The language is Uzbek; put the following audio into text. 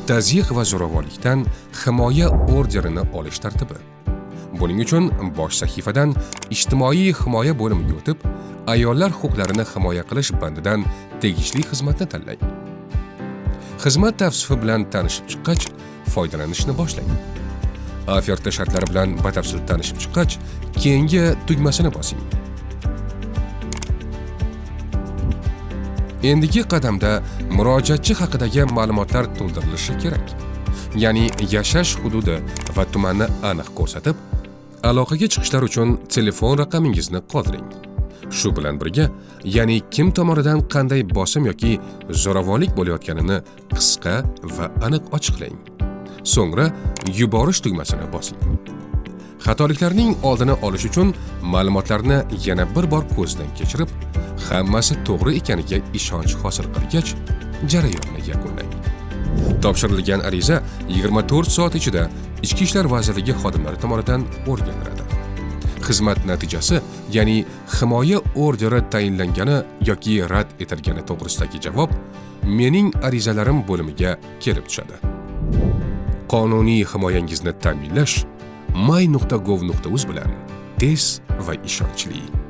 tazyiq va zo'ravonlikdan himoya orderini olish tartibi. Buning uchun bosh sahifadan ijtimoiy himoya bo'limiga o'tib, ayollar huquqlarini himoya qilish bandidan tegishli xizmatni tanlang. Xizmat tavsifi bilan tanishib chiqqach, foydalanishni boshlang. Oferta shartlari bilan batafsil tanishib chiqqach, keyingi tugmasini bosing. Endigi qadamda murojaatchi haqidagi ma'lumotlar to'ldirilishi kerak. Ya'ni yashash hududi va tumanni aniq ko'rsatib, aloqaga chiqishlar uchun telefon raqamingizni qoldiring. Shu bilan birga, ya'ni kim tomonidan qanday bosim yoki zo'ravonlik bo'layotganini qisqa va aniq ochiqlang. So'ngra yuborish tugmasini bosing. Xatoliklarning oldini olish uchun ma'lumotlarni yana bir bor ko'zdan kechirib, hammasi to'g'ri ekaniga ishonch hosil qilgach, jarayonni yakunlang. Topshirilgan ariza 24 soat ichida Ichki ishlar vazirligi xodimlari tomonidan o'rganiladi. Xizmat natijasi, ya'ni himoya orderi tayinlangani yoki rad etilgani to'g'risidagi javob mening arizalarim bo'limiga kelib tushadi. Qonuniy himoyangizni ta'minlash my.gov.uz bilan tez va ishonchli.